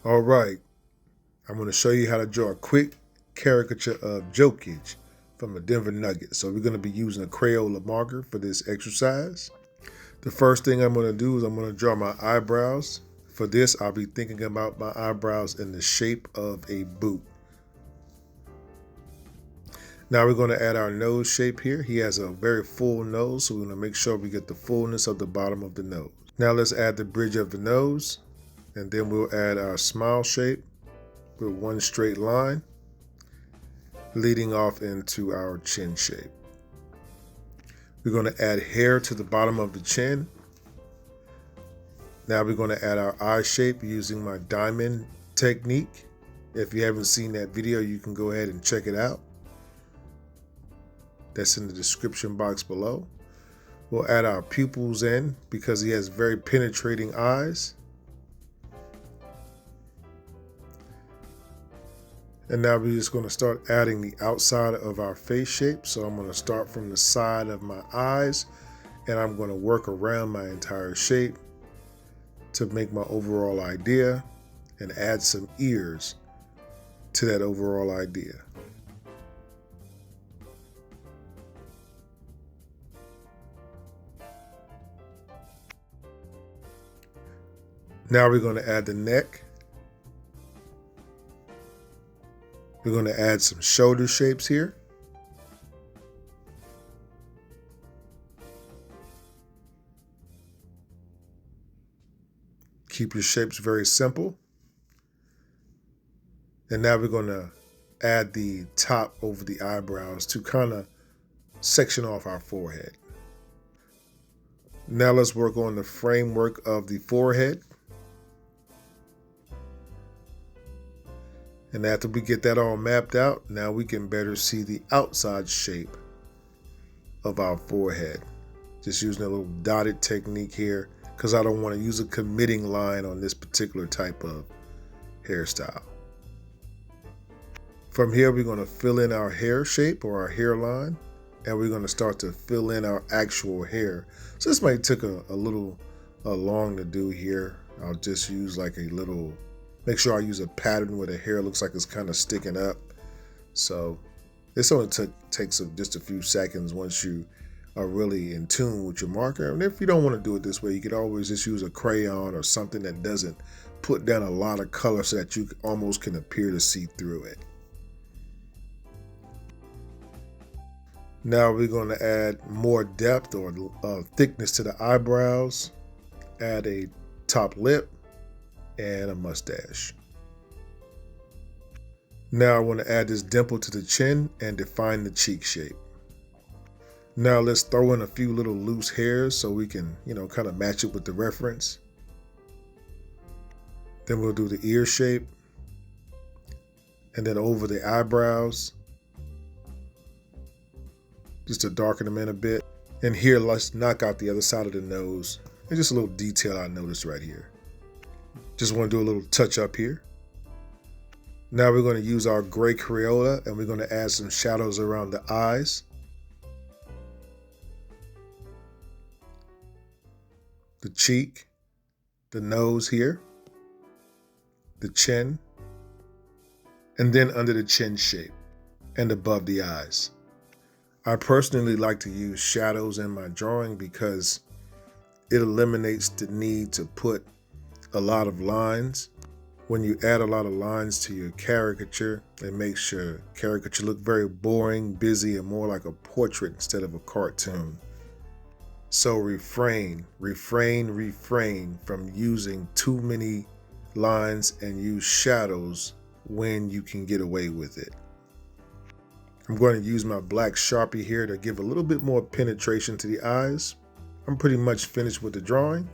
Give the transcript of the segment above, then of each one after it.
All right, I'm going to show you how to draw a quick caricature of Jokic from the Denver Nuggets. So we're going to be using a Crayola marker for this exercise. The first thing I'm going to do is I'm going to draw my eyebrows. For this, I'll be thinking about my eyebrows in the shape of a boot. Now we're going to add our nose shape here. He has a very full nose, so we're going to make sure we get the fullness of the bottom of the nose. Now let's add the bridge of the nose, and then we'll add our smile shape with one straight line leading off into our chin shape. We're going to add hair to the bottom of the chin. Now we're going to add our eye shape using my diamond technique. If you haven't seen that video, you can go ahead and check it out. That's in the description box below. We'll add our pupils in because he has very penetrating eyes. And now we're just going to start adding the outside of our face shape. So I'm going to start from the side of my eyes and I'm going to work around my entire shape to make my overall idea and add some ears to that overall idea. Now we're going to add the neck. We're going to add some shoulder shapes here. Keep your shapes very simple. And now we're going to add the top over the eyebrows to kind of section off our forehead. Now let's work on the framework of the forehead. And after we get that all mapped out, now we can better see the outside shape of our forehead. Just using a little dotted technique here because I don't want to use a committing line on this particular type of hairstyle. From here, we're going to fill in our hair shape or our hairline, and we're going to start to fill in our actual hair. So this might take a little long to do here. I'll just use like a little, make sure I use a pattern where the hair looks like it's kind of sticking up. So this only takes just a few seconds once you are really in tune with your marker. And if you don't want to do it this way, you could always just use a crayon or something that doesn't put down a lot of color so that you almost can appear to see through it. Now we're going to add more depth or thickness to the eyebrows, add a top lip, and a mustache. Now I want to add this dimple to the chin and define the cheek shape. Now let's throw in a few little loose hairs so we can, kind of match it with the reference. Then we'll do the ear shape, and then over the eyebrows, just to darken them in a bit. And here, let's knock out the other side of the nose. And just a little detail I noticed right here. Just want to do a little touch up here. Now we're going to use our gray Crayola and we're going to add some shadows around the eyes. The cheek, the nose here, the chin, and then under the chin shape and above the eyes. I personally like to use shadows in my drawing because it eliminates the need to put a lot of lines. When you add a lot of lines to your caricature, it makes your caricature look very boring, busy, and more like a portrait instead of a cartoon. So refrain from using too many lines and use shadows when you can get away with it. I'm going to use my black Sharpie here to give a little bit more penetration to the eyes. I'm pretty much finished with the drawing.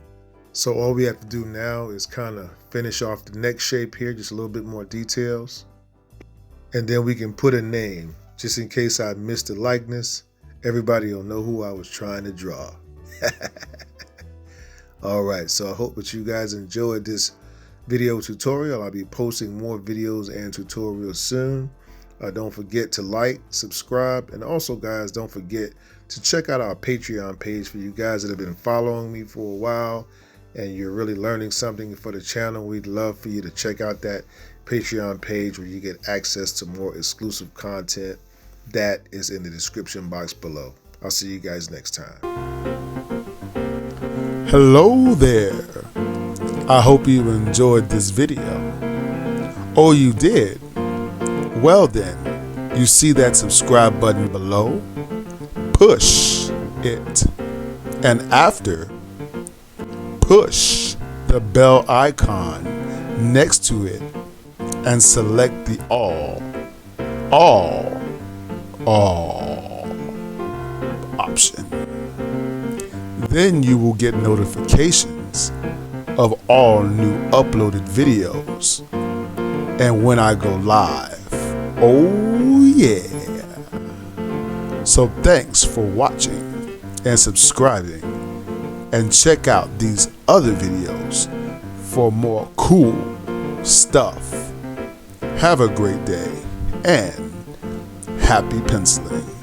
So all we have to do now is kind of finish off the neck shape here, just a little bit more details. And then we can put a name, just in case I missed the likeness. Everybody will know who I was trying to draw. All right, so I hope that you guys enjoyed this video tutorial. I'll be posting more videos and tutorials soon. Don't forget to like, subscribe, and also guys, don't forget to check out our Patreon page for you guys that have been following me for a while and you're really learning something for the channel, we'd love for you to check out that Patreon page where you get access to more exclusive content. That is in the description box below. I'll see you guys next time. Hello there. I hope you enjoyed this video. Oh, you did? Well then, you see that subscribe button below? Push it. And after, push the bell icon next to it and select the all option. Then you will get notifications of all new uploaded videos and when I go live. Oh yeah. So thanks for watching and subscribing, and check out these other videos for more cool stuff. Have a great day and happy penciling.